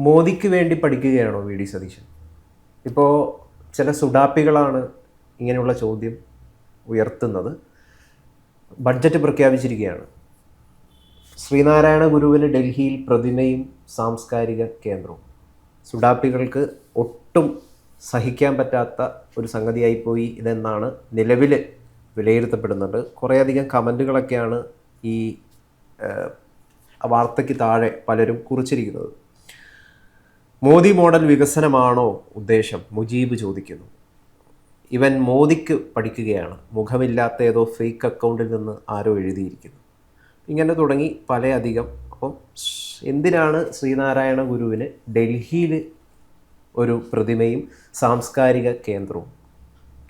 മോദിക്ക് വേണ്ടി പഠിക്കുകയാണോ V D Satheesan? ഇപ്പോൾ ചില സുഡാപ്പികളാണ് ഇങ്ങനെയുള്ള ചോദ്യം ഉയർത്തുന്നത്. ബഡ്ജറ്റ് പ്രഖ്യാപിച്ചിരിക്കുകയാണ്. ശ്രീനാരായണ ഗുരുവിന് ഡൽഹിയിൽ പ്രതിമയും സാംസ്കാരിക കേന്ദ്രവും. സുഡാപ്പികൾക്ക് ഒട്ടും സഹിക്കാൻ പറ്റാത്ത ഒരു സംഗതിയായിപ്പോയി ഇതെന്നാണ് നിലവിൽ വിലയിരുത്തപ്പെടുന്നുണ്ട്. കുറേയധികം കമൻറ്റുകളൊക്കെയാണ് ഈ വാർത്തയ്ക്ക് താഴെ പലരും കുറിച്ചിരിക്കുന്നത്. മോദി മോഡൽ വികസനമാണോ ഉദ്ദേശം? മുജീബ് ചോദിക്കുന്നു. ഇവൻ മോദിക്ക് പഠിക്കുകയാണ്, മുഖമില്ലാത്ത ഏതോ ഫേക്ക് അക്കൗണ്ടിൽ നിന്ന് ആരോ എഴുതിയിരിക്കുന്നു. ഇങ്ങനെ തുടങ്ങി പലയധികം. അപ്പം എന്തിനാണ് ശ്രീനാരായണ ഗുരുവിന് ഡൽഹിയിൽ ഒരു പ്രതിമയും സാംസ്കാരിക കേന്ദ്രവും?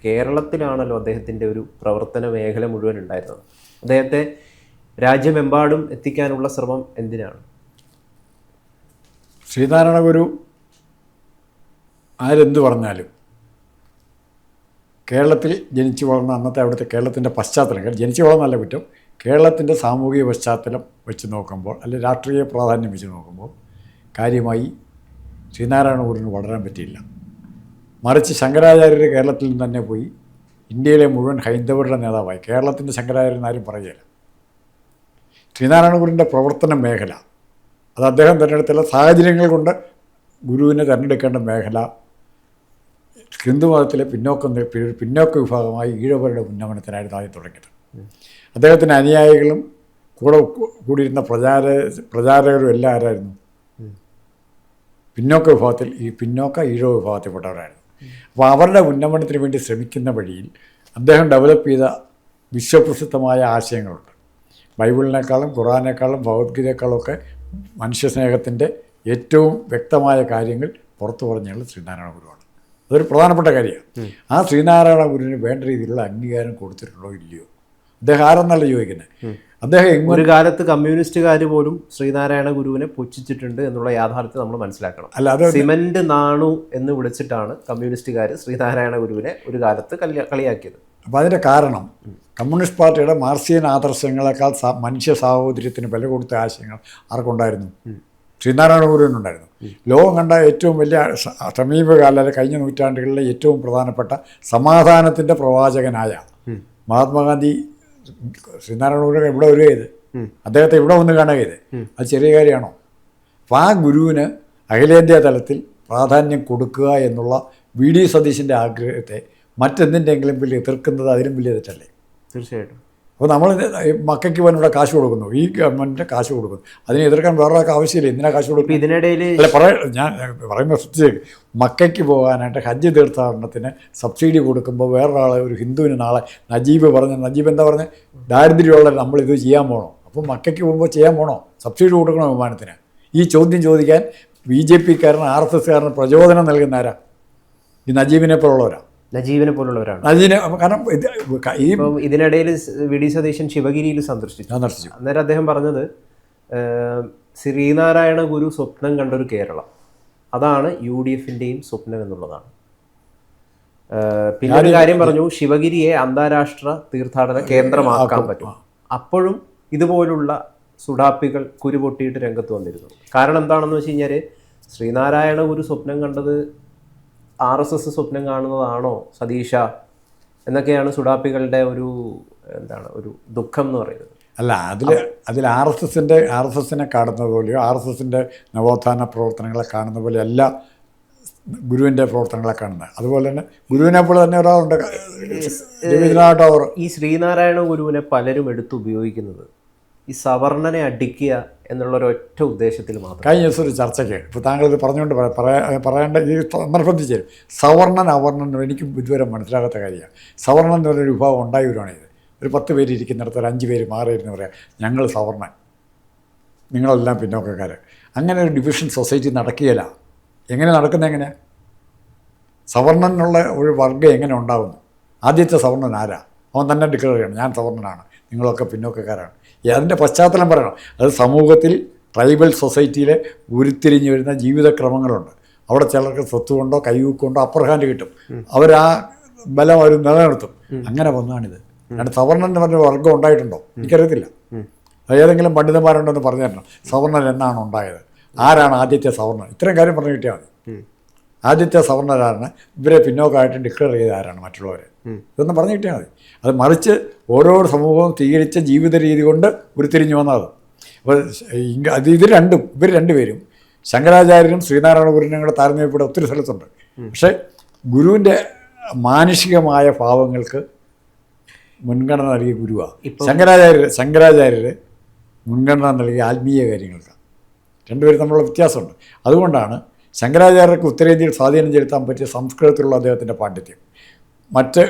കേരളത്തിലാണല്ലോ അദ്ദേഹത്തിൻ്റെ ഒരു പ്രവർത്തന മേഖല മുഴുവൻ ഉണ്ടായിരുന്നത്. അദ്ദേഹത്തെ രാജ്യമെമ്പാടും എത്തിക്കാനുള്ള ശ്രമം എന്തിനാണ്? ശ്രീനാരായണ ഗുരു ആരെന്ത് പറഞ്ഞാലും കേരളത്തിൽ ജനിച്ചു വളർന്ന അന്നത്തെ അവിടുത്തെ കേരളത്തിൻ്റെ പശ്ചാത്തലം, ജനിച്ചു വളർന്നല്ല കുറ്റം, കേരളത്തിൻ്റെ സാമൂഹിക പശ്ചാത്തലം വെച്ച് നോക്കുമ്പോൾ, അല്ലെങ്കിൽ രാഷ്ട്രീയ പ്രാധാന്യം വെച്ച് നോക്കുമ്പോൾ കാര്യമായി ശ്രീനാരായണ ഗുരുവിന് വളരാൻ പറ്റിയില്ല. മറിച്ച് ശങ്കരാചാര്യർ കേരളത്തിൽ നിന്ന് തന്നെ പോയി ഇന്ത്യയിലെ മുഴുവൻ ഹൈന്ദവരുടെ നേതാവായി. കേരളത്തിൻ്റെ ശങ്കരാചാര്യൻ ആരും പറയുകയില്ല. ശ്രീനാരായണ ഗുരുവിൻ്റെ പ്രവർത്തന മേഖല അത് അദ്ദേഹം തിരഞ്ഞെടുത്തുള്ള സാഹചര്യങ്ങൾ കൊണ്ട് ഗുരുവിനെ തിരഞ്ഞെടുക്കേണ്ട മേഖല ഹിന്ദുമതത്തിലെ പിന്നോക്ക വിഭാഗമായി ഈഴവരുടെ ഉന്നമനത്തിനായിരുന്നു ആദ്യം തുടങ്ങിയത്. അദ്ദേഹത്തിൻ്റെ അനുയായികളും കൂടിയിരുന്ന പ്രചാരകരും എല്ലാം ആരായിരുന്നു? പിന്നോക്ക വിഭാഗത്തിൽ, ഈ ഈഴവ വിഭാഗത്തിൽപ്പെട്ടവരായിരുന്നു. അപ്പോൾ അവരുടെ ഉന്നമനത്തിന് വേണ്ടി ശ്രമിക്കുന്ന വഴിയിൽ അദ്ദേഹം ഡെവലപ്പ് ചെയ്ത വിശ്വപ്രസിദ്ധമായ ആശയങ്ങളുണ്ട്. ബൈബിളിനേക്കാളും ഖുറാനേക്കാളും ഭഗവത്ഗീതയേക്കാളൊക്കെ മനുഷ്യസ്നേഹത്തിൻ്റെ ഏറ്റവും വ്യക്തമായ കാര്യങ്ങൾ പുറത്തു പറഞ്ഞുള്ള ശ്രീനാരായണ ഗുരുവാണ്. അതൊരു പ്രധാനപ്പെട്ട കാര്യമാണ്. ആ ശ്രീനാരായണ ഗുരുവിന് വേണ്ട രീതിയിലുള്ള അംഗീകാരം കൊടുത്തിട്ടുണ്ടോ ഇല്ലയോ? അദ്ദേഹം ആരെന്നല്ല ചോദിക്കുന്നത്. അദ്ദേഹം ഒരു കാലത്ത് കമ്മ്യൂണിസ്റ്റുകാർ പോലും ശ്രീനാരായണ ഗുരുവിനെ പുച്ഛിച്ചിട്ടുണ്ട് എന്നുള്ള യാഥാർത്ഥ്യം നമ്മൾ മനസ്സിലാക്കണം. അല്ലാതെ സിമന്റ് നാണു എന്ന് വിളിച്ചിട്ടാണ് കമ്മ്യൂണിസ്റ്റുകാർ ശ്രീനാരായണ ഗുരുവിനെ ഒരു കാലത്ത് കളിയാക്കിയത്. അപ്പോൾ അതിൻ്റെ കാരണം കമ്മ്യൂണിസ്റ്റ് പാർട്ടിയുടെ മാർക്സിയൻ ആദർശങ്ങളെക്കാൾ മനുഷ്യ സാഹോദര്യത്തിന് വില കൊടുത്ത ആശയങ്ങൾ ആർക്കുണ്ടായിരുന്നു? ശ്രീനാരായണ ഗുരുവിനുണ്ടായിരുന്നു. ലോകം കണ്ട ഏറ്റവും വലിയ സമീപകാല കഴിഞ്ഞ നൂറ്റാണ്ടുകളിലെ ഏറ്റവും പ്രധാനപ്പെട്ട സമാധാനത്തിൻ്റെ പ്രവാചകനായ മഹാത്മാഗാന്ധി ശ്രീനാരായണ ഗുരു ഇവിടെ വരികയത്, അദ്ദേഹത്തെ ഇവിടെ വന്ന് കാണുകയത്, അത് ചെറിയ കാര്യമാണോ? അപ്പോൾ ആ ഗുരുവിന് അഖിലേന്ത്യാ തലത്തിൽ പ്രാധാന്യം കൊടുക്കുക എന്നുള്ള വി ഡി സതീശൻ്റെ ആഗ്രഹത്തെ മറ്റെന്തിൻ്റെങ്കിലും വലിയ എതിർക്കുന്നത് അതിലും വലിയ തെറ്റല്ലേ? തീർച്ചയായിട്ടും. അപ്പോൾ നമ്മൾ മക്കയ്ക്ക് ഇവിടെ കാശ് കൊടുക്കുന്നു, ഈ ഗവൺമെൻറ്റിൻ്റെ കാശ് കൊടുക്കുന്നു, അതിനെ എതിർക്കാൻ വേറൊരാൾക്ക് ആവശ്യമില്ല. എന്തിനാ കാശ് കൊടുക്കും? ഇതിനിടയിൽ ഞാൻ പറയുന്ന ശ്രദ്ധിച്ചേക്ക്, മക്കയ്ക്ക് പോകാനായിട്ട് ഹജ്ജ് തീർത്ഥാടനത്തിന് സബ്സിഡി കൊടുക്കുമ്പോൾ വേറൊരാൾ, ഒരു ഹിന്ദുവിന് നാളെ നജീബ് എന്താ പറഞ്ഞ്, ദാരിദ്ര്യമുള്ള നമ്മളിത് ചെയ്യാൻ പോകണോ? അപ്പോൾ മക്കയ്ക്ക് പോകുമ്പോൾ ചെയ്യാൻ പോകണോ? സബ്സിഡി കൊടുക്കണോ വിമാനത്തിന്? ഈ ചോദ്യം ചോദിക്കാൻ BJP-കാരന് RSS-കാരന് പ്രചോദനം നൽകുന്ന ആരാ? ഈ നജീബിനെ പോലുള്ളവരാണ്. കാരണം ഇതിനിടയിൽ വി ഡി സതീശൻ ശിവഗിരിയിൽ സന്ദർശിച്ചു. അന്നേരം അദ്ദേഹം പറഞ്ഞത് ശ്രീനാരായണ ഗുരു സ്വപ്നം കണ്ടൊരു കേരളം, അതാണ് UDF-ൻ്റെയും സ്വപ്നം എന്നുള്ളതാണ്. പിന്നെ ഒരു കാര്യം പറഞ്ഞു, ശിവഗിരിയെ അന്താരാഷ്ട്ര തീർത്ഥാടന കേന്ദ്രമാക്കാൻ പറ്റും. അപ്പോഴും ഇതുപോലുള്ള സുഡാപ്പികൾ കുരുപൊട്ടിയിട്ട് രംഗത്ത് വന്നിരുന്നു. കാരണം എന്താണെന്ന് വെച്ച് കഴിഞ്ഞാൽ ശ്രീനാരായണ ഗുരു സ്വപ്നം കണ്ടത് RSS സ്വപ്നം കാണുന്നതാണോ സതീശ എന്നൊക്കെയാണ് സുഡാപ്പികളുടെ ഒരു ദുഃഖം എന്ന് പറയുന്നത്. അല്ല, അതിൽ RSS-നെ കാണുന്ന പോലെയോ RSS-ൻ്റെ നവോത്ഥാന പ്രവർത്തനങ്ങളെ കാണുന്ന പോലെ അല്ല ഗുരുവിൻ്റെ പ്രവർത്തനങ്ങളെ കാണുന്നത്. അതുപോലെ തന്നെ ഗുരുവിനെ പോലെ തന്നെ ഒരാളുണ്ട്, ഈ ശ്രീനാരായണ ഗുരുവിനെ പലരും എടുത്ത് ഉപയോഗിക്കുന്നത് ഈ സവർണനെ അടിക്കുക എന്നുള്ളൊരൊറ്റ ഉദ്ദേശത്തിൽ മാത്രം. കഴിഞ്ഞ ദിവസം ഒരു ചർച്ചയ്ക്ക് ഇപ്പോൾ താങ്കളിത് പറഞ്ഞുകൊണ്ട് പറയേണ്ട ഈ സന്ദർഭത്തിൽ സവർണൻ അവർണൻ എനിക്കും ഇതുവരെ മനസ്സിലാകാത്ത കാര്യമാണ്. സവർണൻ എന്ന് പറഞ്ഞൊരു വിഭാഗം ഉണ്ടായി വരുവാണ്. ഒരു 10 പേര് ഇരിക്കുന്നിടത്ത് ഒരു 5 പേര് മാറിയിരുന്ന് പറയാം, ഞങ്ങൾ സവർണൻ, നിങ്ങളെല്ലാം പിന്നോക്കക്കാർ. അങ്ങനെ ഒരു ഡിവിഷൻ സൊസൈറ്റി നടക്കുകയില്ല. എങ്ങനെ നടക്കുന്നത്? എങ്ങനെയാണ് സവർണനുള്ള ഒരു വർഗ്ഗം എങ്ങനെ ഉണ്ടാകുന്നു? ആദ്യത്തെ സവർണൻ ആരാ? അവൻ തന്നെ ഡിക്ലെയർ ചെയ്യണം, ഞാൻ സവർണനാണ്, നിങ്ങളൊക്കെ പിന്നോക്കക്കാരാണ്. അതിൻ്റെ പശ്ചാത്തലം പറയണം. അത് സമൂഹത്തിൽ ട്രൈബൽ സൊസൈറ്റിയിലെ ഉരുത്തിരിഞ്ഞ് വരുന്ന ജീവിതക്രമങ്ങളുണ്ട്. അവിടെ ചിലർക്ക് സ്വത്ത് കൊണ്ടോ കൈകൊണ്ടോ അപ്പർ ഹാൻഡ് കിട്ടും, അവരാ ബലം അവർ നിലനിർത്തും. അങ്ങനെ വന്നതാണിത്. അല്ലാണ്ട് സവർണൻ എന്ന് പറഞ്ഞ വർഗ്ഗം ഉണ്ടായിട്ടുണ്ടോ? എനിക്കറിയത്തില്ല. ഏതെങ്കിലും പണ്ഡിതന്മാരുണ്ടെന്ന് പറഞ്ഞു തരണം സവർണൻ എന്നാണ് ഉണ്ടായത്. ആരാണ് ആദ്യത്തെ സവർണർ, ഇത്രയും കാര്യം പറഞ്ഞു കിട്ടിയാൽ മതി. ആദ്യത്തെ സവർണരാണ്, ഇവരെ പിന്നോക്കമായിട്ട് ഡിക്ലെയർ ചെയ്ത ആരാണ്, മറ്റുള്ളവരെ, ഇതൊന്നും പറഞ്ഞു കിട്ടിയാൽ മതി. അത് മറിച്ച് ഓരോ സമൂഹവും സ്വീകരിച്ച ജീവിത രീതി കൊണ്ട് ഉരുത്തിരിഞ്ഞു വന്നത്. അപ്പോൾ ഇവർ രണ്ടുപേരും ശങ്കരാചാര്യനും ശ്രീനാരായണ ഗുരുവിനും കൂടെ താരതമ്യപ്പെടെ ഒത്തിരി സ്ഥലത്തുണ്ട്. പക്ഷേ ഗുരുവിൻ്റെ മാനുഷികമായ ഭാവങ്ങൾക്ക് മുൻഗണന നൽകിയ ഗുരുവാണ്. ശങ്കരാചാര്യർ മുൻഗണന നൽകിയ ആത്മീയ കാര്യങ്ങൾക്ക്. രണ്ടുപേരും തമ്മിലുള്ള വ്യത്യാസമുണ്ട്. അതുകൊണ്ടാണ് ശങ്കരാചാര്യർക്ക് ഉത്തരേന്ത്യയിൽ സ്വാധീനം ചെലുത്താൻ പറ്റിയ സംസ്കൃതത്തിലുള്ള അദ്ദേഹത്തിൻ്റെ പാണ്ഡിത്യം. മറ്റ്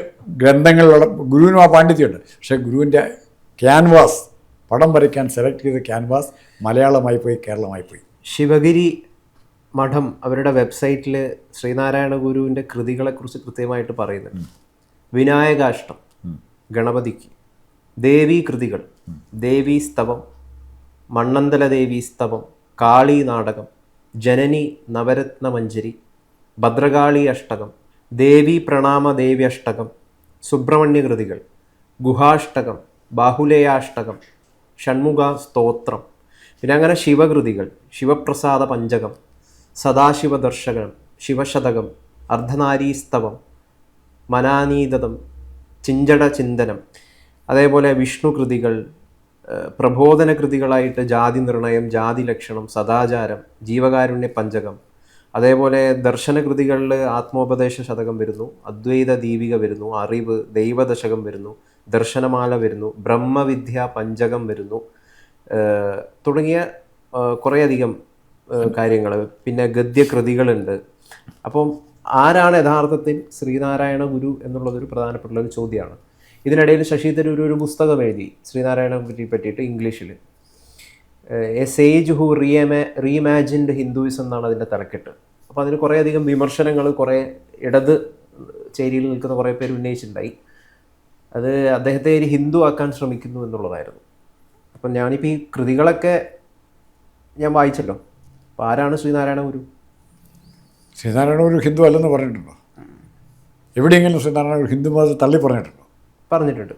ഗ്രന്ഥങ്ങളിലുള്ള ഗുരുവിനും ആ പാണ്ഡിത്യമുണ്ട്. പക്ഷേ ഗുരുവിൻ്റെ ക്യാൻവാസ്, പടം വരയ്ക്കാൻ സെലക്ട് ചെയ്ത ക്യാൻവാസ് മലയാളമായി പോയി, കേരളമായി പോയി. ശിവഗിരി മഠം അവരുടെ വെബ്സൈറ്റിൽ ശ്രീനാരായണ ഗുരുവിൻ്റെ കൃതികളെക്കുറിച്ച് കൃത്യമായിട്ട് പറയുന്നുണ്ട്. വിനായകാഷ്ടം ഗണപതിക്ക്, ദേവീ കൃതികൾ, ദേവീ സ്തവം, മണ്ണന്തല ദേവീ സ്തവം, കാളി നാടകം, ജനനി നവരത്ന മഞ്ജരി, ഭദ്രകാളി അഷ്ടകം, ദേവി പ്രണാമ ദേവി അഷ്ടകം, സുബ്രഹ്മണ്യ കൃതികൾ, ഗുഹാഷ്ടകം, ബാഹുലേയാഷ്ടകം, ഷൺമുഖ സ്തോത്രം, പിന്നെ അങ്ങനെ ശിവകൃതികൾ, ശിവപ്രസാദ പഞ്ചകം, സദാശിവ ദർശകം, ശിവശതകം, അർദ്ധനാരീസ്തവം, മനാനീതം, ചിഞ്ചട ചിന്തനം, അതേപോലെ വിഷ്ണു കൃതികൾ, പ്രബോധന കൃതികളായിട്ട് ജാതി നിർണയം, ജാതി ലക്ഷണം, സദാചാരം, ജീവകാരുണ്യ പഞ്ചകം, അതേപോലെ ദർശന കൃതികളിൽ ആത്മോപദേശ ശതകം വരുന്നു, അദ്വൈത ദീപിക വരുന്നു, അറിവ്, ദൈവദശകം വരുന്നു, ദർശനമാല വരുന്നു, ബ്രഹ്മവിദ്യ പഞ്ചകം വരുന്നു, തുടങ്ങിയ കുറേയധികം കാര്യങ്ങൾ. പിന്നെ ഗദ്യകൃതികളുണ്ട്. അപ്പം ആരാണ് യഥാർത്ഥത്തിൽ ശ്രീനാരായണ ഗുരു എന്നുള്ളതൊരു പ്രധാനപ്പെട്ട ഒരു ചോദ്യമാണ്. ഇതിനിടയിൽ ശശി തരൂർ ഒരു പുസ്തകം എഴുതി ശ്രീനാരായണ ഗുരുവിനെ പറ്റിയിട്ട് ഇംഗ്ലീഷിൽ. എ സേജ് ഹു റീഇമാജിൻഡ് ഹിന്ദുയിസം എന്നാണ് അതിൻ്റെ തലക്കെട്ട്. അപ്പോൾ അതിന് കുറേയധികം വിമർശനങ്ങൾ കുറേ ഇടത് ചേരിയിൽ നിൽക്കുന്ന കുറേ പേര് ഉന്നയിച്ചിട്ടുണ്ടായി. അത് അദ്ദേഹത്തെ ഒരു ഹിന്ദു ആക്കാൻ ശ്രമിക്കുന്നു എന്നുള്ളതായിരുന്നു. അപ്പം ഞാനിപ്പോൾ ഈ കൃതികളൊക്കെ ഞാൻ വായിച്ചല്ലോ. അപ്പോൾ ആരാണ് ശ്രീനാരായണ ഗുരു? ശ്രീനാരായണ ഗുരു ഹിന്ദു അല്ലെന്ന് പറഞ്ഞിട്ടുണ്ടോ? എവിടെയെങ്കിലും ശ്രീനാരായണ ഗുരു ഹിന്ദു മതത്തെ തള്ളി പറഞ്ഞിട്ടുണ്ടോ? പറഞ്ഞിട്ടുണ്ട്.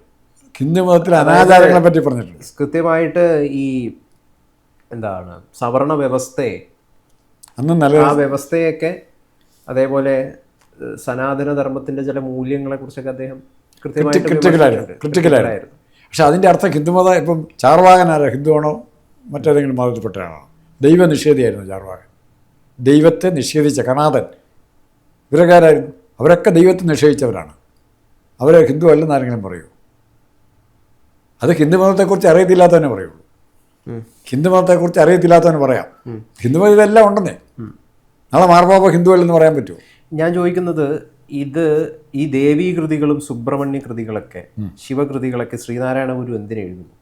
ഹിന്ദു മതത്തിലെ അനാചാരങ്ങളെ പറ്റി പറഞ്ഞിട്ടുണ്ട്. കൃത്യമായിട്ട് ഈ എന്താണ് സവർണ വ്യവസ്ഥയെ, അന്ന് നല്ല ആ വ്യവസ്ഥയൊക്കെ, അതേപോലെ സനാതന ധർമ്മത്തിൻ്റെ ചില മൂല്യങ്ങളെ കുറിച്ചൊക്കെ അദ്ദേഹം കൃത്യമായിട്ട് ക്രിട്ടിക്കലായിരുന്നു. പക്ഷെ അതിൻ്റെ അർത്ഥം ഹിന്ദുമതം ഇപ്പം ചാർവാകനാരോ ഹിന്ദുവാണോ മറ്റേതെങ്കിലും മതത്തിൽപ്പെട്ടയാണോ? ദൈവനിഷേധിയായിരുന്നു ചാർവാകൻ. ദൈവത്തെ നിഷേധിച്ച കണാദൻ ഇവരക്കാരായിരുന്നു. അവരൊക്കെ ദൈവത്തെ നിഷേധിച്ചവരാണ്. അവരെ ഹിന്ദു അല്ലെന്ന് ആരെങ്കിലും പറയൂ? അത് ഹിന്ദുമതത്തെക്കുറിച്ച് അറിയത്തില്ലാത്തവനെ പറയുള്ളൂ. ഹിന്ദുമതത്തെക്കുറിച്ച് അറിയത്തില്ലാത്തവന് പറയാം. ഹിന്ദുമതം ഇതെല്ലാം ഉണ്ടെന്നേ. നാളെ മാർപ്പാപ്പ ഹിന്ദു അല്ലെന്ന് പറയാൻ പറ്റുമോ? ഞാൻ ചോദിക്കുന്നത്, ഇത് ഈ ദേവീ കൃതികളും സുബ്രഹ്മണ്യ കൃതികളൊക്കെ, ശിവകൃതികളൊക്കെ ശ്രീനാരായണ ഗുരു എന്തിനെഴുതുന്നു?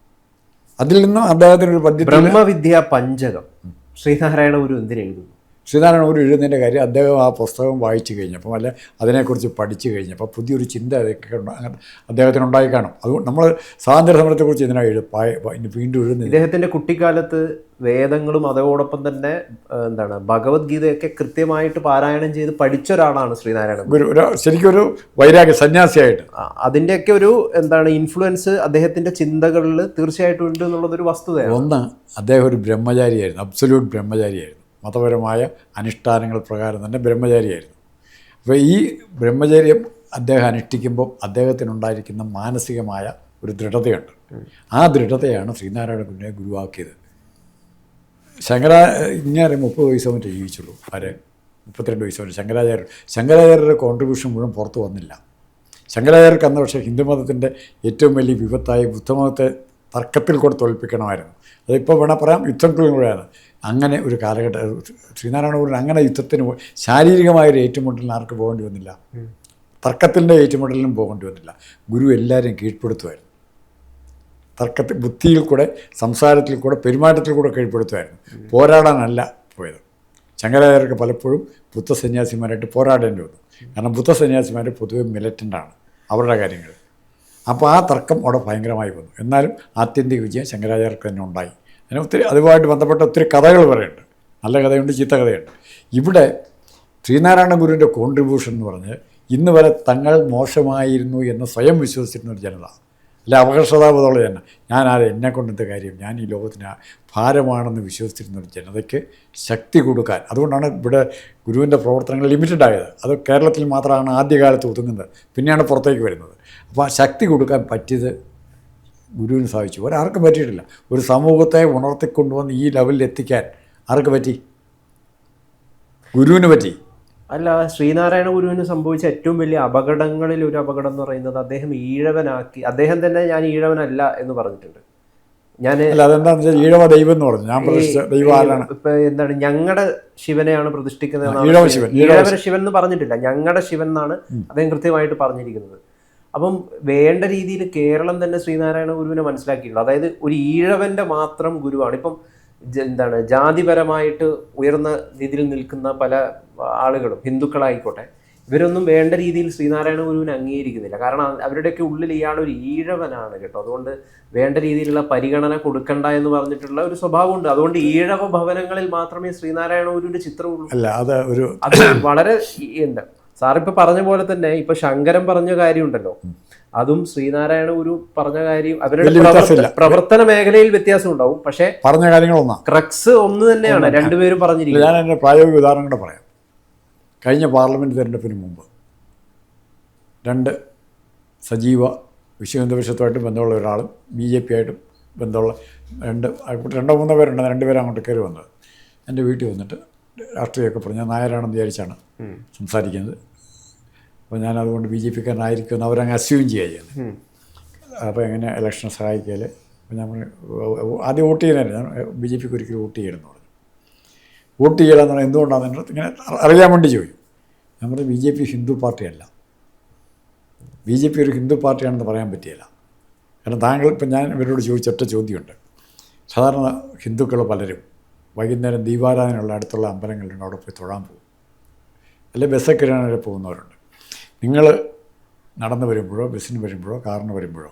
അതിൽ നിന്നും അദ്ദേഹത്തിനൊരു പദ്യത്തിൽ ബ്രഹ്മവിദ്യ പഞ്ചകം ശ്രീനാരായണ ഗുരു എന്തിനെഴുതുന്നു? ശ്രീനാരായണ ഗുരു എഴുതുന്നതിൻ്റെ കാര്യം അദ്ദേഹം ആ പുസ്തകം വായിച്ചു കഴിഞ്ഞപ്പം, അല്ലെ അതിനെക്കുറിച്ച് പഠിച്ചു കഴിഞ്ഞപ്പോൾ പുതിയൊരു ചിന്ത അദ്ദേഹത്തിനുണ്ടായി കാണും. അതുകൊണ്ട് നമ്മൾ സ്വാതന്ത്ര്യ സമരത്തെക്കുറിച്ച് ഇതിനാണ് വീണ്ടും എഴുതുന്നത്. ഇദ്ദേഹത്തിൻ്റെ കുട്ടിക്കാലത്ത് വേദങ്ങളും അതോടൊപ്പം തന്നെ എന്താണ് ഭഗവത്ഗീതയൊക്കെ കൃത്യമായിട്ട് പാരായണം ചെയ്ത് പഠിച്ച ഒരാളാണ് ശ്രീനാരായണ ഗുരു. ശരിക്കും ഒരു വൈരാഗ്യ സന്യാസിയായിട്ട് അതിൻ്റെയൊക്കെ ഒരു എന്താണ് ഇൻഫ്ലുവൻസ് അദ്ദേഹത്തിൻ്റെ ചിന്തകളിൽ തീർച്ചയായിട്ടും ഉണ്ട് എന്നുള്ളതൊരു വസ്തുതയാണ്. ഒന്ന്, അദ്ദേഹം ഒരു ബ്രഹ്മചാരിയായിരുന്നു, അബ്സല്യൂട്ട് ബ്രഹ്മചാരിയായിരുന്നു. മതപരമായ അനുഷ്ഠാനങ്ങൾ പ്രകാരം തന്നെ ബ്രഹ്മചാരിയായിരുന്നു. അപ്പോൾ ഈ ബ്രഹ്മചര്യം അദ്ദേഹം അനുഷ്ഠിക്കുമ്പോൾ അദ്ദേഹത്തിനുണ്ടായിരിക്കുന്ന മാനസികമായ ഒരു ദൃഢതയുണ്ട്. ആ ദൃഢതയാണ് ശ്രീനാരായണ ഗുരുവിനെ ഗുരുവാക്കിയത്. ഇങ്ങനെ 30 വയസ്സ് മറ്റേ ജീവിച്ചുള്ളൂ. 32 വയസ്സ് വരെ ശങ്കരാചാര്യരുടെ കോൺട്രിബ്യൂഷൻ മുഴുവൻ പുറത്തു വന്നില്ല. ശങ്കരാചാര്യർക്ക് അന്ന് പക്ഷേ ഹിന്ദുമതത്തിൻ്റെ ഏറ്റവും വലിയ വിപത്തായി ബുദ്ധമതത്തെ തർക്കത്തിൽ കൂടെ തോൽപ്പിക്കണമായിരുന്നു. അതിപ്പോൾ വേണം പറയാം, യുദ്ധത്തിലും കൂടെയാണ്. അങ്ങനെ ഒരു കാലഘട്ടം ശ്രീനാരായണ ഗുരു അങ്ങനെ യുദ്ധത്തിന് ശാരീരികമായൊരു ഏറ്റുമുട്ടലിന് ആർക്ക് പോകേണ്ടി വന്നില്ല, തർക്കത്തിൻ്റെ ഏറ്റുമുട്ടലിനും പോകേണ്ടി വന്നില്ല. ഗുരു എല്ലാവരെയും കീഴ്പ്പെടുത്തുമായിരുന്നു. തർക്കത്തിൽ, ബുദ്ധിയിൽ കൂടെ, സംസാരത്തിൽ കൂടെ, പെരുമാറ്റത്തിൽ കൂടെ കീഴ്പ്പെടുത്തുമായിരുന്നു. പോരാടാനല്ല പോയത്. ശങ്കരാചാര്യർക്ക് പലപ്പോഴും ബുദ്ധസന്യാസിമാരായിട്ട് പോരാടേണ്ടി വന്നു. കാരണം ബുദ്ധസന്യാസിമാർ പൊതുവെ മിലിറ്റൻ്റാണ് അവരുടെ കാര്യങ്ങൾ. അപ്പോൾ ആ തർക്കം അവിടെ ഭയങ്കരമായി വന്നു. എന്നാലും ആത്യന്തിക വിജയം ശങ്കരാചാര്യർക്ക് തന്നെ ഉണ്ടായി. അതിന് ഒത്തിരി അതുമായിട്ട് ബന്ധപ്പെട്ട ഒത്തിരി കഥകൾ പറയുന്നുണ്ട്. നല്ല കഥയുണ്ട്, ചീത്ത കഥയുണ്ട്. ഇവിടെ ശ്രീനാരായണ ഗുരുവിൻ്റെ കോൺട്രിബ്യൂഷൻ എന്ന് പറഞ്ഞ് ഇന്ന് വരെ തങ്ങൾ മോശമായിരുന്നു എന്ന് സ്വയം വിശ്വസിച്ചിരുന്ന ഒരു ജനത, അല്ല അപകർഷതാബോധമുള്ള ജന ഞാൻ എന്നെ കൊണ്ടെന്ത് കാര്യം, ഞാൻ ഈ ലോകത്തിന് ഭാരമാണെന്ന് വിശ്വസിച്ചിരുന്ന ഒരു ജനതയ്ക്ക് ശക്തി കൊടുക്കാൻ. അതുകൊണ്ടാണ് ഇവിടെ ഗുരുവിൻ്റെ പ്രവർത്തനങ്ങൾ ലിമിറ്റഡ് ആയത്. അത് കേരളത്തിൽ മാത്രമാണ് ആദ്യകാലത്ത് ഒതുങ്ങുന്നത്, പിന്നെയാണ് പുറത്തേക്ക് വരുന്നത്. അപ്പോൾ ആ ശക്തി കൊടുക്കാൻ പറ്റിയത് ഗുരുവിന് സാധിച്ചു. ഒരാർക്കും പറ്റിയിട്ടില്ല. ഒരു സമൂഹത്തെ ഉണർത്തിക്കൊണ്ടുവന്ന് ഈ ലെവലിൽ എത്തിക്കാൻ ആർക്ക് പറ്റി? ഗുരുവിന് പറ്റി. അല്ല, ശ്രീനാരായണ ഗുരുവിന് സംഭവിച്ച ഏറ്റവും വലിയ അപകടങ്ങളിൽ ഒരു അപകടം എന്ന് പറയുന്നത് അദ്ദേഹം ഈഴവനാക്കി. അദ്ദേഹം തന്നെ ഞാൻ ഈഴവനല്ല എന്ന് പറഞ്ഞിട്ടുണ്ട്. അതെന്താണെന്ന് വെച്ചാൽ ഈഴവ ദൈവം എന്ന് പറഞ്ഞു. ഞാൻ പ്രതിഷ്ഠിച്ച ദൈവം ആരാണ്? ഇപ്പൊ എന്താണ്, ഞങ്ങളുടെ ശിവനെയാണ് പ്രതിഷ്ഠിക്കുന്നത്. ഈഴവ ശിവൻ എന്ന് പറഞ്ഞിട്ടില്ല, ഞങ്ങളുടെ ശിവൻ എന്നാണ് അദ്ദേഹം കൃത്യമായിട്ട് പറഞ്ഞിരിക്കുന്നത്. അപ്പം വേണ്ട രീതിയിൽ കേരളം തന്നെ ശ്രീനാരായണ ഗുരുവിനെ മനസ്സിലാക്കിയിട്ടുണ്ട്. അതായത് ഒരു ഈഴവന്റെ മാത്രം ഗുരുവാണ്. ഇപ്പം എന്താണ്, ജാതിപരമായിട്ട് ഉയർന്ന രീതിയിൽ നിൽക്കുന്ന പല ആളുകളും ഹിന്ദുക്കളായിക്കോട്ടെ, ഇവരൊന്നും വേണ്ട രീതിയിൽ ശ്രീനാരായണ ഗുരുവിനെ അംഗീകരിക്കുന്നില്ല. കാരണം അവരുടെയൊക്കെ ഉള്ളിൽ ഇയാളൊരു ഈഴവനാണ് കേട്ടോ, അതുകൊണ്ട് വേണ്ട രീതിയിലുള്ള പരിഗണന കൊടുക്കണ്ട എന്ന് പറഞ്ഞിട്ടുള്ള ഒരു സ്വഭാവമുണ്ട്. അതുകൊണ്ട് ഈഴവ ഭവനങ്ങളിൽ മാത്രമേ ശ്രീനാരായണ ഗുരുവിന്റെ ചിത്രമുള്ളൂ. അത് വളരെ എന്താ സാറിപ്പോൾ പറഞ്ഞ പോലെ തന്നെ ഇപ്പൊ ശങ്കരൻ പറഞ്ഞ കാര്യമുണ്ടല്ലോ, അതും ശ്രീനാരായണ ഗുരു പറഞ്ഞ കാര്യം അവരുടെ പ്രവർത്തന മേഖലയിൽ വ്യത്യാസം ഉണ്ടാവും, പക്ഷെ പറഞ്ഞ കാര്യങ്ങളൊന്നാ ക്രക്സ് ഒന്ന് തന്നെയാണ് രണ്ടുപേരും പറഞ്ഞിരിക്കുന്നത്. ഞാൻ എൻ്റെ പ്രായോഗിക ഉദാഹരണം കൂടെ പറയാം. കഴിഞ്ഞ പാർലമെൻറ്റ് തിരഞ്ഞെടുപ്പിന് മുമ്പ് 2 സജീവ വിശ്വഹിന്ദു പരിഷത്തുമായിട്ട് ബന്ധമുള്ള ഒരാളും BJP ആയിട്ടും ബന്ധമുള്ള 2-3 പേരുണ്ട്. 2 പേരും അങ്ങോട്ട് കയറി വന്നത് എൻ്റെ വീട്ടിൽ വന്നിട്ട് രാഷ്ട്രീയമൊക്കെ പറഞ്ഞ് നായരാണെന്ന് വിചാരിച്ചാണ് സംസാരിക്കുന്നത്. അപ്പോൾ ഞാനതുകൊണ്ട് BJP-ക്കാരനായിരിക്കുമെന്ന് അവരങ്ങ് അസ്യൂം ചെയ്യുക ചെയ്യുന്നത്. അപ്പോൾ എങ്ങനെ ഇലക്ഷനെ സഹായിക്കൽ? അപ്പോൾ ഞാൻ ആദ്യം വോട്ട് ചെയ്യാനായിരുന്നു. ഞാൻ BJP-ക്ക് ഒരിക്കലും വോട്ട് ചെയ്യണമെന്ന് പറഞ്ഞു. വോട്ട് ചെയ്യണമെന്ന് പറഞ്ഞാൽ എന്തുകൊണ്ടാണെന്ന് ഇങ്ങനെ അറിയാൻ വേണ്ടി ചോദിക്കും. ഞാൻ പറഞ്ഞു BJP ഹിന്ദു പാർട്ടിയല്ല, BJP ഒരു ഹിന്ദു പാർട്ടിയാണെന്ന് പറയാൻ പറ്റിയല്ല. കാരണം താങ്കൾ ഇപ്പം ഞാൻ ഇവരോട് ചോദിച്ചൊറ്റ ചോദ്യമുണ്ട്. സാധാരണ ഹിന്ദുക്കൾ പലരും വൈകുന്നേരം ദീപാരാധനയുള്ള അടുത്തുള്ള അമ്പലങ്ങളിലുണ്ട്, അവിടെ പോയി തൊഴാൻ പോകും, അല്ലെങ്കിൽ ബസ്സൊക്കെ വരെ പോകുന്നവരുണ്ട്. നിങ്ങൾ നടന്നു വരുമ്പോഴോ ബസ്സിന് വരുമ്പോഴോ കാറിന് വരുമ്പോഴോ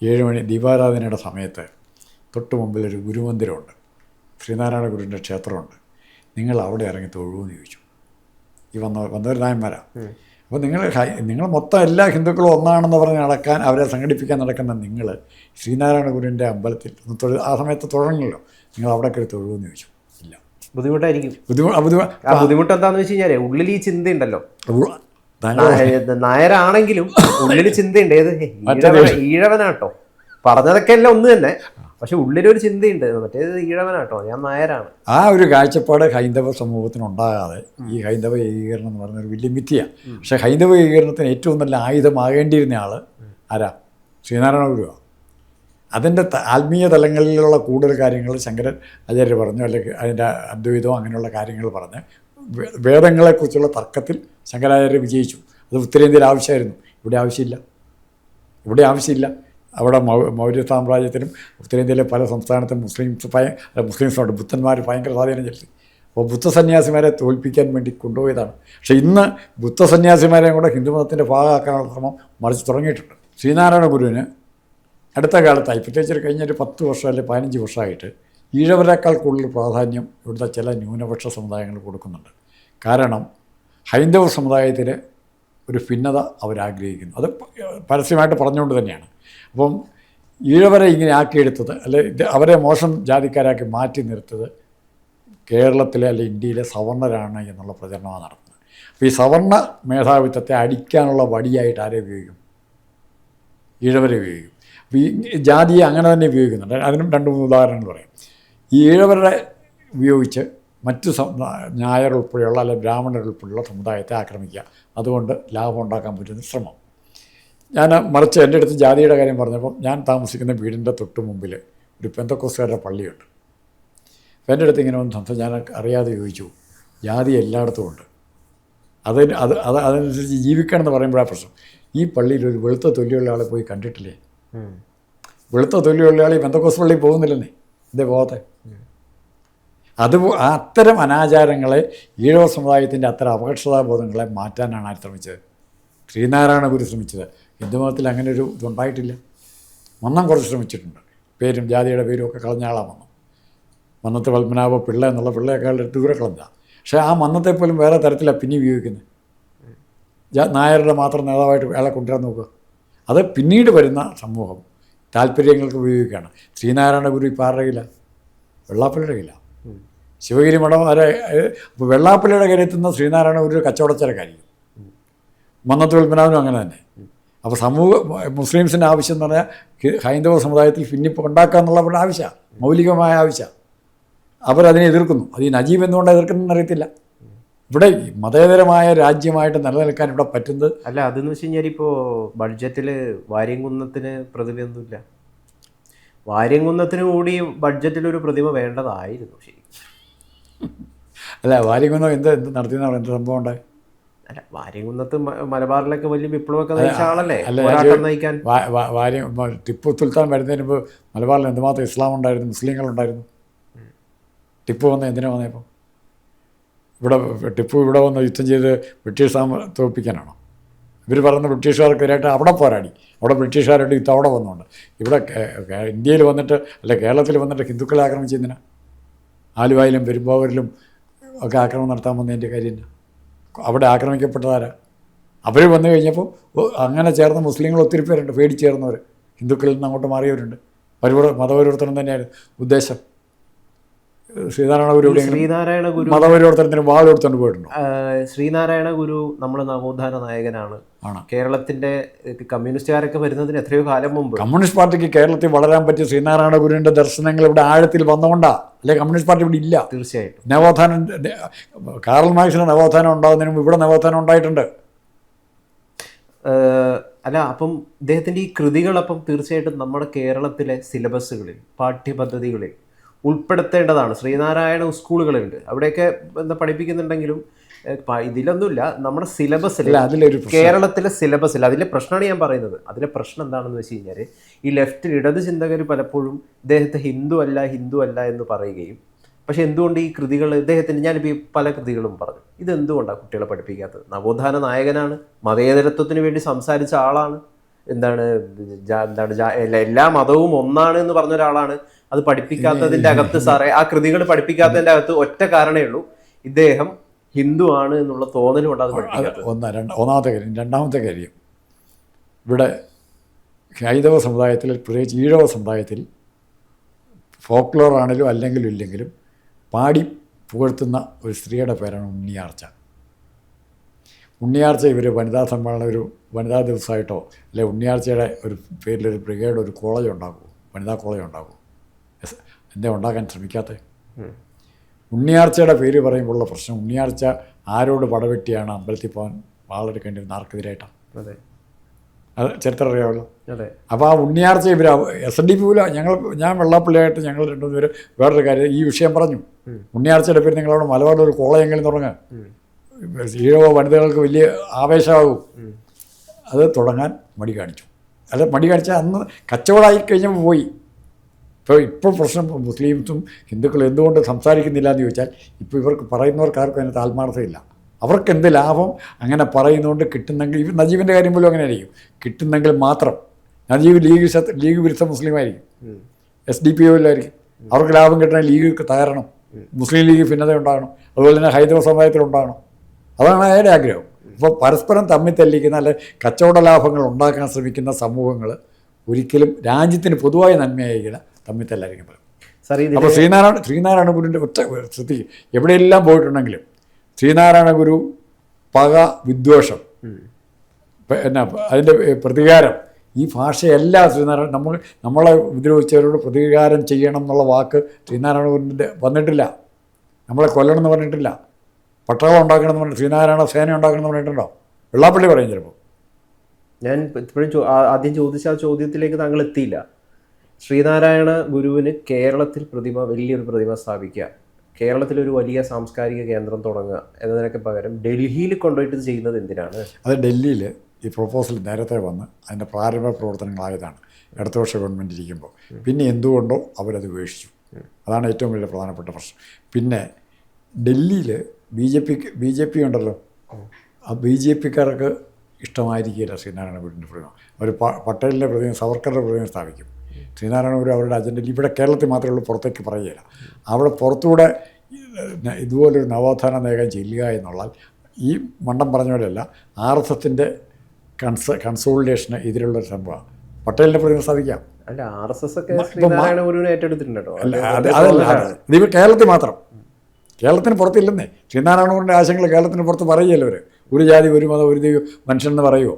7 മണി ദീപാരാധനയുടെ സമയത്ത് തൊട്ട് മുമ്പിലൊരു ഗുരുമന്ദിരമുണ്ട്, ശ്രീനാരായണ ഗുരുവിൻ്റെ ക്ഷേത്രമുണ്ട്, നിങ്ങൾ അവിടെ ഇറങ്ങി തൊഴുവെന്ന് ചോദിച്ചു. ഈ വന്നവർ നായന്മാരാണ്. അപ്പോൾ നിങ്ങൾ മൊത്തം എല്ലാ ഹിന്ദുക്കളും ഒന്നാണെന്ന് പറഞ്ഞ് നടക്കാൻ, അവരെ സംഘടിപ്പിക്കാൻ നടക്കുന്ന നിങ്ങൾ ശ്രീനാരായണ ഗുരുവിൻ്റെ അമ്പലത്തിൽ ആ സമയത്ത് തൊഴണമല്ലോ, നിങ്ങൾ അവിടെ കയറി തൊഴുവെന്ന് ചോദിച്ചു. ഇല്ല, ബുദ്ധിമുട്ടായിരിക്കും. ബുദ്ധിമുട്ട് എന്താണെന്ന് വെച്ച് കഴിഞ്ഞാൽ ഉള്ളിൽ ഈ ചിന്തയുണ്ടല്ലോ, നായരാണെങ്കിലും ഉള്ളിൽ ചിന്തയുണ്ട്. ഏത് ഈഴവനാട്ടോ, പറഞ്ഞതൊക്കെ എല്ലാം ഒന്ന് തന്നെ, പക്ഷെ ഉള്ളിലൊരു ചിന്തയുണ്ട്, മറ്റേത് ഈഴവനാട്ടോ, ഞാൻ നായരാണ്. ആ ഒരു കാഴ്ചപ്പാട് ഹൈന്ദവ സമൂഹത്തിനുണ്ടാകാതെ ഈ ഹൈന്ദവ ഏകീകരണം എന്ന് പറയുന്നൊരു വലിയ മിഥ്യയാണ്. പക്ഷേ ഹൈന്ദവ ഏകീകരണത്തിന് ഏറ്റവും നല്ല ആയുധമാകേണ്ടിയിരുന്ന ആൾ ആരാ? ശ്രീനാരായണ ഗുരുവാണ്. അതിൻ്റെ ആത്മീയ തലങ്ങളിലുള്ള കൂടുതൽ കാര്യങ്ങൾ ശങ്കരൻ ആചാര്യർ പറഞ്ഞു, അല്ലെങ്കിൽ അതിൻ്റെ അദ്വൈതവും അങ്ങനെയുള്ള കാര്യങ്ങൾ പറഞ്ഞ് വേദങ്ങളെക്കുറിച്ചുള്ള തർക്കത്തിൽ ശങ്കരാചാര്യർ വിജയിച്ചു. അത് ഉത്തരേന്ത്യയിൽ ആവശ്യമായിരുന്നു, ഇവിടെ ആവശ്യമില്ല. അവിടെ മൗര്യ സാമ്രാജ്യത്തിനും ഉത്തരേന്ത്യയിലെ പല സംസ്ഥാനത്തും മുസ്ലിംസുണ്ട്, ബുദ്ധന്മാർ ഭയങ്കര സ്വാധീനം ചെലുത്തി. അപ്പോൾ ബുദ്ധസന്യാസിമാരെ തോൽപ്പിക്കാൻ വേണ്ടി കൊണ്ടുപോയതാണ്. പക്ഷേ ഇന്ന് ബുദ്ധസന്യാസിമാരെയും കൂടെ ഹിന്ദുമതത്തിൻ്റെ ഭാഗമാക്കാനുള്ള ശ്രമം മറിച്ച് തുടങ്ങിയിട്ടുണ്ട്. ശ്രീനാരായണ ഗുരുവിന് അടുത്ത കാലത്തായി, പ്രത്യേകിച്ച് കഴിഞ്ഞൊരു 10 വർഷം അല്ലെങ്കിൽ 15 വർഷമായിട്ട് ഈഴവരേക്കാൾ കൂടുതൽ പ്രാധാന്യം ഇവിടുത്തെ ചില ന്യൂനപക്ഷ സമുദായങ്ങൾ കൊടുക്കുന്നുണ്ട്. കാരണം ഹൈന്ദവ സമുദായത്തിൽ ഒരു ഭിന്നത അവരാഗ്രഹിക്കുന്നു. അത് പരസ്യമായിട്ട് പറഞ്ഞുകൊണ്ട് തന്നെയാണ്. അപ്പം ഈഴവരെ ഇങ്ങനെ ആക്കിയെടുത്തത്, അല്ലെ അവരെ മോശം ജാതിക്കാരാക്കി മാറ്റി നിർത്തത് കേരളത്തിലെ അല്ലെ ഇന്ത്യയിലെ സവർണരാണ് എന്നുള്ള പ്രചരണമാണ് നടത്തുന്നത്. അപ്പോൾ ഈ സവർണ മേധാവിത്വത്തെ അടിക്കാനുള്ള വടിയായിട്ട് ആരെ ഉപയോഗിക്കും? ഈഴവരെ ഉപയോഗിക്കും. അപ്പോൾ ഈ ജാതിയെ അങ്ങനെ തന്നെ ഉപയോഗിക്കുന്നുണ്ട്. അതിനും 2-3 ഉദാഹരണങ്ങൾ പറയാം. ഈ ഈഴവരെ ഉപയോഗിച്ച് മറ്റു നായർ ഉൾപ്പെടെയുള്ള അല്ലെങ്കിൽ ബ്രാഹ്മണർ ഉൾപ്പെടെയുള്ള സമുദായത്തെ ആക്രമിക്കുക, അതുകൊണ്ട് ലാഭം ഉണ്ടാക്കാൻ പറ്റുന്ന ശ്രമം. ഞാൻ മറിച്ച് എൻ്റെ അടുത്ത് ജാതിയുടെ കാര്യം പറഞ്ഞപ്പോൾ, ഞാൻ താമസിക്കുന്ന വീടിൻ്റെ തൊട്ട് മുമ്പിൽ ഒരു പെന്തക്കോസ്തുകാരുടെ പള്ളിയുണ്ട്. അപ്പോൾ എൻ്റെ അടുത്ത് ഇങ്ങനെ വന്ന് സംസാരിച്ച് ഞാൻ അറിയാതെ ചോദിച്ചു, ജാതി എല്ലായിടത്തും ഉണ്ട്, അതനുസരിച്ച് ജീവിക്കണം എന്ന് പറയുമ്പോഴാണ് പ്രശ്നം. ഈ പള്ളിയിൽ ഒരു വെളുത്ത തൊലിയുള്ള ആളെ പോയി കണ്ടിട്ടില്ലേ? വെളുത്ത തൊലിയുള്ള ആൾ ഈ പെന്തക്കോസ്ത് പള്ളിയിൽ പോകുന്നില്ലെന്നേ, എന്തേ പോകാത്തെ? അത്തരം അനാചാരങ്ങളെ, ഈഴവ സമുദായത്തിൻ്റെ അത്തരം അപകർഷതാബോധങ്ങളെ മാറ്റാനാണ് ആര് ശ്രമിച്ചത്? ശ്രീനാരായണ ഗുരു ശ്രമിച്ചത്. ഹിന്ദുമതത്തിൽ അങ്ങനെ ഒരു ഇതുണ്ടായിട്ടില്ല. മന്നം കുറച്ച് ശ്രമിച്ചിട്ടുണ്ട്, പേരും ജാതിയുടെ പേരും ഒക്കെ കളഞ്ഞ ആളാണ് മന്നം. മന്നത്ത് പത്മനാഭ പിള്ള എന്നുള്ള പിള്ളയേക്കാളുടെ ദൂരെ കളഞ്ഞ. പക്ഷേ ആ മന്നത്തെപ്പോലും വേറെ തരത്തിലാണ് പിന്നെ ഉപയോഗിക്കുന്നത്. നായരുടെ മാത്രം നേതാവായിട്ട് അയാളെ കൊണ്ടുവരാൻ നോക്കുക. അത് പിന്നീട് വരുന്ന സമൂഹം താല്പര്യങ്ങൾക്ക് ഉപയോഗിക്കുകയാണ്. ശ്രീനാരായണ ഗുരു ഇപ്പോൾ ആരുടെ കയ്യില്ല? വെള്ളാപ്പള്ളിയുടെ കയ്യില്ല. ശിവഗിരി മഠം വരെ ഇപ്പോൾ വെള്ളാപ്പള്ളിയുടെ കയ്യിലെത്തുന്ന ശ്രീനാരായണ ഗുരു കച്ചവടച്ചരക്കായിരിക്കും. മന്നത്ത് വിൽപ്പനാവിനും അങ്ങനെ തന്നെ. അപ്പോൾ മുസ്ലിംസിൻ്റെ ആവശ്യം എന്ന് പറഞ്ഞാൽ ഹൈന്ദവ സമുദായത്തിൽ ഭിന്നിപ്പ് ഉണ്ടാക്കുക എന്നുള്ളവരുടെ ആവശ്യമാണ്, മൗലികമായ ആവശ്യമാണ്. അവരതിനെ എതിർക്കുന്നു. അത് ഈ നജീബ് എന്തുകൊണ്ടാണ് എതിർക്കുന്നതെന്ന് അറിയത്തില്ല. ഇവിടെ മതേതരമായ രാജ്യമായിട്ട് നിലനിൽക്കാൻ ഇവിടെ പറ്റുന്നത് അല്ല. അതെന്ന് വെച്ച് കഴിഞ്ഞാൽ ഇപ്പോൾ ബഡ്ജറ്റിൽ വാര്യംകുന്നത്തിന് പ്രതിമയൊന്നുമില്ല. വാര്യംകുന്നത്തിന് കൂടി ബഡ്ജറ്റിലൊരു പ്രതിമ വേണ്ടതായിരുന്നു ശരി. അല്ല, വാര്യംകുന്നം എന്ത് നടത്തിയെന്ന് എന്ത് സംഭവം ഉണ്ടായി? അല്ല, വാര്യംകുന്നത്ത് മലബാറിലൊക്കെ വലിയ വിപ്ലവമൊക്കെ നയിച്ച ആളല്ലേ, പോരാട്ടം നയിക്കാൻ. ടിപ്പു സുൽത്താൻ വരുന്നതിന് മുമ്പ് മലബാറിൽ എന്തുമാത്രം ഇസ്ലാം ഉണ്ടായിരുന്നു, മുസ്ലിങ്ങളുണ്ടായിരുന്നു. ടിപ്പു വന്ന് എന്തിനാ വന്നപ്പോൾ? ടിപ്പു ഇവിടെ വന്ന് യുദ്ധം ചെയ്ത് ബ്രിട്ടീഷ് തോൽപ്പിക്കാനാണോ? ഇവർ പറയുന്ന ബ്രിട്ടീഷുകാർക്കെതിരായിട്ട് അവിടെ പോരാടി, അവിടെ ബ്രിട്ടീഷുകാരുടെ യുദ്ധം അവിടെ വന്നുകൊണ്ട്. ഇവിടെ ഇന്ത്യയിൽ വന്നിട്ട് അല്ലെ കേരളത്തിൽ വന്നിട്ട് ഹിന്ദുക്കളെ ആക്രമിച്ചതിനാ? ആലുവായിലും പെരുമ്പാവൂരിലും ഒക്കെ ആക്രമണം നടത്താൻ വന്നതിൻ്റെ കാര്യമില്ല. അവിടെ ആക്രമിക്കപ്പെട്ടതാരാ? അവർ വന്നു കഴിഞ്ഞപ്പോൾ അങ്ങനെ ചേർന്ന മുസ്ലിങ്ങൾ ഒത്തിരി പേരുണ്ട്, പേടിച്ചേർന്നവർ, ഹിന്ദുക്കളിൽ നിന്ന് അങ്ങോട്ട് മാറിയവരുണ്ട്. മതപരിവർത്തനം തന്നെയാണ് ഉദ്ദേശം. ശ്രീനാരായണ ഗുരു മതപരിവർത്തനത്തിന് വാൾ എടുത്തുകൊണ്ട് പോയിട്ടുണ്ടോ? ശ്രീനാരായണ ഗുരു നമ്മുടെ നവോത്ഥാന നായകനാണ്. കേരളത്തിന്റെ കമ്മ്യൂണിസ്റ്റുകാരൊക്കെ വരുന്നതിന് എത്രയോ കാലം മുമ്പ് കമ്മ്യൂണിസ്റ്റ് പാർട്ടിക്ക് കേരളത്തിൽ വളരാൻ പറ്റിയ ശ്രീനാരായണ ഗുരുവിന്റെ ദർശനങ്ങൾ ഇവിടെ ആഴത്തിൽ വന്നുകൊണ്ടാ, അല്ലെ കമ്മ്യൂണിസ്റ്റ് പാർട്ടി ഇവിടെ ഇല്ല. തീർച്ചയായിട്ടും നവോത്ഥാനം, കാറൽ മാർക്സിന് നവോത്ഥാനം ഉണ്ടാകുന്നതിന് മുമ്പ് ഇവിടെ നവോത്ഥാനം ഉണ്ടായിട്ടുണ്ട്. അല്ല, അപ്പം ഇദ്ദേഹത്തിന്റെ ഈ കൃതികളപ്പം തീർച്ചയായിട്ടും നമ്മുടെ കേരളത്തിലെ സിലബസുകളിൽ, പാഠ്യപദ്ധതികളിൽ ഉൾപ്പെടുത്തേണ്ടതാണ്. ശ്രീനാരായണ സ്കൂളുകളുണ്ട്, അവിടെയൊക്കെ എന്താ പഠിപ്പിക്കുന്നുണ്ടെങ്കിലും ഇതിലൊന്നുമില്ല. നമ്മുടെ സിലബസിൽ, കേരളത്തിലെ സിലബസിൽ അതിലെ പ്രശ്നമാണ് ഞാൻ പറയുന്നത്. അതിലെ പ്രശ്നം എന്താണെന്ന് വെച്ച് കഴിഞ്ഞാൽ, ഈ ലെഫ്റ്റ് ഇടത് ചിന്തകർ പലപ്പോഴും ഇദ്ദേഹത്തെ ഹിന്ദു അല്ല എന്ന് പറയുകയും, പക്ഷെ എന്തുകൊണ്ട് ഈ കൃതികൾ ഇദ്ദേഹത്തിന്, ഞാനിപ്പോൾ ഈ പല കൃതികളും പറഞ്ഞു, ഇതെന്തുകൊണ്ടാണ് കുട്ടികളെ പഠിപ്പിക്കാത്തത്? നവോത്ഥാന നായകനാണ്, മതേതരത്വത്തിന് വേണ്ടി സംസാരിച്ച ആളാണ്, എല്ലാ മതവും ഒന്നാണ് എന്ന് പറഞ്ഞ ഒരാളാണ്. അത് പഠിപ്പിക്കാത്തതിൻ്റെ അകത്ത് സാറേ, ആ കൃതികൾ പഠിപ്പിക്കാത്തതിൻ്റെ അകത്ത് ഒറ്റ കാരണമേ ഉള്ളൂ, ഇദ്ദേഹം ഹിന്ദു ആണ് എന്നുള്ള തോന്നലുകൊണ്ട് അത് പഠിപ്പിക്കാത്തത്. ഒന്നാമത്തെ കാര്യം. രണ്ടാമത്തെ കാര്യം, ഇവിടെ ഹൈന്ദവ സമുദായത്തിൽ, പ്രത്യേകിച്ച് ഈഴവ സമുദായത്തിൽ ഫോക്ലോർ ആണെങ്കിലും അല്ലെങ്കിലും ഇല്ലെങ്കിലും പാടി പുകഴ്ത്തുന്ന ഒരു സ്ത്രീയുടെ പേരാണ് ഉണ്ണിയാർച്ച. ഉണ്ണിയാർച്ച ഇവർ വനിതാ സമ്മേളനം, ഒരു വനിതാ ദിവസമായിട്ടോ അല്ലെ ഉണ്ണിയാർച്ചയുടെ ഒരു പേരിലൊരു ബ്രിഗേഡ്, ഒരു കോളേജ് ഉണ്ടാകുമോ, വനിതാ കോളേജ് ഉണ്ടാകുമോ? എന്താ ഉണ്ടാക്കാൻ ശ്രമിക്കാത്തത്? ഉണ്ണിയാർച്ചയുടെ പേര് പറയുമ്പോഴുള്ള പ്രശ്നം, ഉണ്ണിയാർച്ച ആരോട് പടവെട്ടിയാണ് അമ്പലത്തിൽ പോകാൻ വാളെടുക്കേണ്ടി വരുന്ന ആർക്കെതിരായിട്ടാണ്? അത് ചരിത്രം അറിയാമല്ലോ. അപ്പോൾ ആ ഉണ്ണിയാർച്ച ഇവർ SNDP ഞാൻ വെള്ളാപ്പള്ളിയായിട്ട് ഞങ്ങൾ രണ്ടുപേര് വേറൊരു കാര്യം ഈ വിഷയം പറഞ്ഞു. ഉണ്ണിയാർച്ചയുടെ പേര് നിങ്ങളവിടെ മലബാറിൽ ഒരു കോളേജെങ്കിലും തുടങ്ങുക, ഈഴവ വനിതകൾക്ക് വലിയ ആവേശമാകും. അത് തുടങ്ങാൻ മടി കാണിച്ചു. അത് മടി കാണിച്ചാൽ അന്ന് കച്ചവടമായി കഴിഞ്ഞപ്പോൾ പോയി. ഇപ്പോൾ പ്രശ്നം മുസ്ലിംസും ഹിന്ദുക്കളും എന്തുകൊണ്ട് സംസാരിക്കുന്നില്ല എന്ന് ചോദിച്ചാൽ, ഇപ്പോൾ ഇവർക്ക് പറയുന്നവർക്കാർക്കും അതിനകത്ത് ആത്മാർത്ഥതയില്ല. അവർക്ക് എന്ത് ലാഭം അങ്ങനെ പറയുന്നതുകൊണ്ട് കിട്ടുന്നെങ്കിൽ, ഇവർ നജീബിൻ്റെ കാര്യം പോലും അങ്ങനെ ആയിരിക്കും, കിട്ടുന്നെങ്കിൽ മാത്രം. നജീബ് ലീഗ് വിരുദ്ധ മുസ്ലിം ആയിരിക്കും, SDP ആയിരിക്കും. അവർക്ക് ലാഭം കിട്ടണ ലീഗ് തകരണം, മുസ്ലിം ലീഗ് ഭിന്നത ഉണ്ടാകണം, അതുപോലെ തന്നെ ഹൈന്ദവ സമുദായത്തിലുണ്ടാകണം. അതാണ് അയാളുടെ ആഗ്രഹം. ഇപ്പോൾ പരസ്പരം തമ്മിൽ തല്ലിക്കുന്ന, അല്ലെ കച്ചവട ലാഭങ്ങൾ ഉണ്ടാക്കാൻ ശ്രമിക്കുന്ന സമൂഹങ്ങൾ ഒരിക്കലും രാജ്യത്തിന് പൊതുവായ നന്മയായിരിക്കില്ല, തമ്മിൽ തല്ലായിരിക്കും പറയും. അപ്പോൾ ശ്രീനാരായണ ഗുരുവിൻ്റെ ഒറ്റ ശ്രദ്ധിക്കും, എവിടെയെല്ലാം പോയിട്ടുണ്ടെങ്കിലും ശ്രീനാരായണ ഗുരു പക, വിദ്വേഷം, എന്നാ അതിൻ്റെ പ്രതികാരം, ഈ ഭാഷയെല്ലാം ശ്രീനാരായണ നമ്മളെ ഉപദ്രവിച്ചവരോട് പ്രതികാരം ചെയ്യണം എന്നുള്ള വാക്ക് ശ്രീനാരായണ ഗുരുവിൻ്റെ വന്നിട്ടില്ല. നമ്മളെ കൊല്ലണം എന്ന് പറഞ്ഞിട്ടില്ല. പട്ടാളം ഉണ്ടാക്കണം എന്ന് പറഞ്ഞിട്ട്, ശ്രീനാരായണ സേന ഉണ്ടാക്കണം എന്ന് പറഞ്ഞിട്ടുണ്ടോ? വെള്ളാപ്പള്ളി പറയും ചിലപ്പോൾ. ഞാൻ ഇപ്പോഴും ആദ്യം ചോദിച്ച ആ ചോദ്യത്തിലേക്ക് താങ്കൾ എത്തിയില്ല. ശ്രീനാരായണ ഗുരുവിന് കേരളത്തിൽ വലിയൊരു പ്രതിമ സ്ഥാപിക്കുക, കേരളത്തിലൊരു വലിയ സാംസ്കാരിക കേന്ദ്രം തുടങ്ങുക എന്നതിനൊക്കെ പകരം ഡൽഹിയിൽ കൊണ്ടുപോയിട്ട് ചെയ്യുന്നത് എന്തിനാണ്? അത് ഡൽഹിയിൽ ഈ പ്രൊപ്പോസൽ നേരത്തെ വന്ന് അതിൻ്റെ പ്രാരംഭ പ്രവർത്തനങ്ങളായതാണ് ഇടതുപക്ഷ ഗവൺമെൻറ് ഇരിക്കുമ്പോൾ. പിന്നെ എന്തുകൊണ്ടോ അവരത് ഉപേക്ഷിച്ചു. അതാണ് ഏറ്റവും വലിയ പ്രധാനപ്പെട്ട പ്രശ്നം. പിന്നെ ഡൽഹിയിൽ BJP ഉണ്ടല്ലോ, ആ BJPക്കാർക്ക് ഇഷ്ടമായിരിക്കില്ല ശ്രീനാരായണ ഗുരുവിൻ്റെ പ്രതിമ. അവർ പട്ടേലിൻ്റെ പ്രതിമ, സവർക്കറുടെ പ്രതിമ സ്ഥാപിക്കും. ശ്രീനാരായണ ഗുരു അവരുടെ അജണ്ടയിൽ ഇവിടെ കേരളത്തിൽ മാത്രമേ ഉള്ളൂ, പുറത്തേക്ക് പറയുകയില്ല. അവിടെ പുറത്തൂടെ ഇതുപോലൊരു നവോത്ഥാന നേകം ചെല്ലുക എന്നുള്ളത് ഈ മണ്ടം പറഞ്ഞ പോലെയല്ല, RSSൻ്റെ കൺസോളിഡേഷന് എതിരുള്ളൊരു സംഭവമാണ്. പട്ടേലിൻ്റെ പ്രതിമ സ്ഥാപിക്കാം. അല്ല RSS ഒക്കെ ശ്രീനാരായണ ഗുരുവിനെ ഏറ്റെടുത്തിട്ടുണ്ട് കേട്ടോ. അതല്ല, ഇത് കേരളത്തിൽ മാത്രം, കേരളത്തിന് പുറത്തില്ലെന്നേ. ശ്രീനാരായണ ഗുരുവിൻ്റെ ആശയങ്ങൾ കേരളത്തിന് പുറത്ത് പറയുകയല്ലോ അവർ. ഒരു ജാതി ഒരു മതം ഒരു ദൈവം മനുഷ്യനെന്ന് പറയുമോ?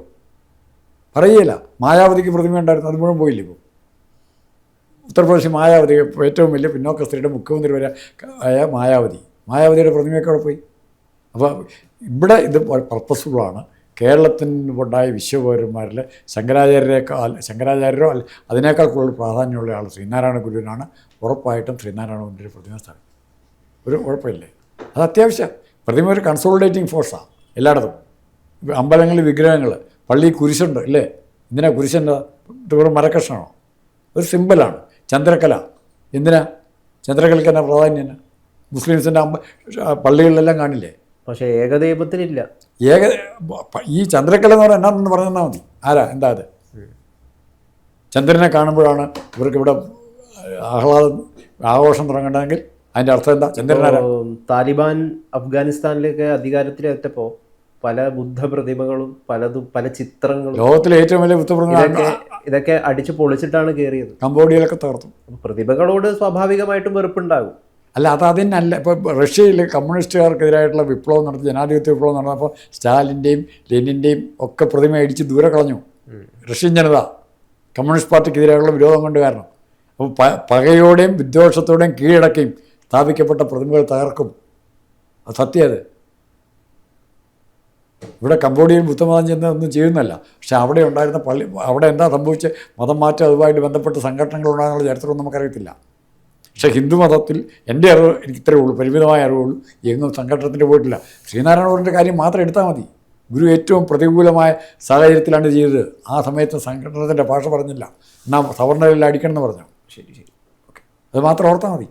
പറയുകയില്ല. മായാവതിക്ക് പ്രതിമ ഉണ്ടായിരുന്നു, അത് മുഴുവൻ പോയില്ല. ഇപ്പോൾ ഉത്തർപ്രദേശ് മായാവതി ഏറ്റവും വലിയ പിന്നോക്ക സ്ത്രീയുടെ മുഖ്യമന്ത്രി വരെ ആയ മായാവതിയുടെ പ്രതിമയൊക്കെ അവിടെ പോയി. അപ്പോൾ ഇവിടെ ഇത് പർപ്പസ്ഫുള്ളാണ്. കേരളത്തിനുണ്ടായ വിശ്വപൗരന്മാരിൽ ശങ്കരാചാര്യരോ അല്ല അതിനേക്കാൾ കൂടുതൽ പ്രാധാന്യമുള്ള ആൾ ശ്രീനാരായണ ഗുരുവിനാണ്. ഉറപ്പായിട്ടും ശ്രീനാരായണ ഗുരുവിൻ്റെ പ്രതിമ സ്ഥാപിക്കും. ഒരു കുഴപ്പമില്ലേ? അത് അത്യാവശ്യം. പ്രതിമ ഒരു കൺസോളിഡേറ്റിംഗ് ഫോഴ്സാണ് എല്ലായിടത്തും. അമ്പലങ്ങളിൽ വിഗ്രഹങ്ങൾ, പള്ളി കുരിശുണ്ട് ഇല്ലേ? എന്തിനാ കുരിശുണ്ട്? ഇത് വെറും മരക്കഷ്ണമാണോ? ഒരു സിമ്പിളാണ്. ചന്ദ്രക്കല എന്തിനാ? ചന്ദ്രക്കലയ്ക്ക് എന്നാ പ്രാധാന്യം? മുസ്ലിംസിൻ്റെ പള്ളികളിലെല്ലാം കാണില്ലേ? പക്ഷേ ഏകദൈവത്തിലില്ല. ഈ ചന്ദ്രക്കല എന്ന് പറഞ്ഞാൽ എന്നാന്ന് പറഞ്ഞാൽ മതി. ആരാ എന്താ അത്? ചന്ദ്രനെ കാണുമ്പോഴാണ് ഇവർക്ക് ഇവിടെ ആഘോഷം തുടങ്ങേണ്ടതെങ്കിൽ അതിൻ്റെ അർത്ഥം എന്താ? ചന്ദ്രനാരാ? താലിബാൻ അഫ്ഗാനിസ്ഥാനിലേക്ക് അധികാരത്തിലെത്തപ്പോൾ പല ബുദ്ധ പ്രതിമകളും പല ചിത്രങ്ങളും, ലോകത്തിലെ ഏറ്റവും വലിയ ബുദ്ധപ്രതിമ, ഇതൊക്കെ അടിച്ചു പൊളിച്ചിട്ടാണ് കയറിയത്. കംബോഡിയയിലൊക്കെ തകർത്തു. പ്രതിമകളോട് സ്വാഭാവികമായിട്ടും വെറുപ്പുണ്ടാകും. അല്ല, അതതിനല്ല. ഇപ്പോൾ റഷ്യയിൽ കമ്മ്യൂണിസ്റ്റുകാർക്കെതിരായിട്ടുള്ള വിപ്ലവം നടത്തി, ജനാധിപത്യ വിപ്ലവം നടന്നപ്പോൾ സ്റ്റാലിൻ്റെയും ലെനിൻ്റെയും ഒക്കെ പ്രതിമ അടിച്ച് ദൂരെ കളഞ്ഞു റഷ്യൻ ജനത, കമ്മ്യൂണിസ്റ്റ് പാർട്ടിക്കെതിരായുള്ള വിരോധം കൊണ്ട്. കാരണം അപ്പോൾ പകയോടെയും വിദ്വേഷത്തോടെയും കീഴടക്കുകയും സ്ഥാപിക്കപ്പെട്ട പ്രതിമകൾ തകർക്കും. അത് സത്യം. അത് ഇവിടെ കംബോഡിയയിൽ ബുദ്ധമതം ചെന്ന് ഒന്നും ചെയ്യുന്നല്ല. പക്ഷെ അവിടെ ഉണ്ടായിരുന്ന പള്ളി, അവിടെ എന്താ സംഭവിച്ച് മതം മാറ്റം അതുമായിട്ട് ബന്ധപ്പെട്ട് സംഘടനകളുണ്ടാകുന്ന ചരിത്രമൊന്നും നമുക്കറിയത്തില്ല. പക്ഷേ ഹിന്ദുമതത്തിൽ എൻ്റെ അറിവ് എനിക്ക് ഇത്രയേ ഉള്ളൂ, പരിമിതമായ അറിവുള്ളൂ. എങ്ങും സംഘടനത്തിന് പോയിട്ടില്ല. ശ്രീനാരായണ ഗുരുവിൻ്റെ കാര്യം മാത്രം എടുത്താൽ മതി. ഗുരു ഏറ്റവും പ്രതികൂലമായ സാഹചര്യത്തിലാണ് ചെയ്തത്. ആ സമയത്ത് സംഘടനത്തിൻ്റെ ഭാഷ പറഞ്ഞില്ല, എന്നാൽ സവർണരെല്ലാം അടിക്കണം എന്ന് പറഞ്ഞു. ശരി, ഓക്കെ, അത് മാത്രം ഓർത്താൽ മതി.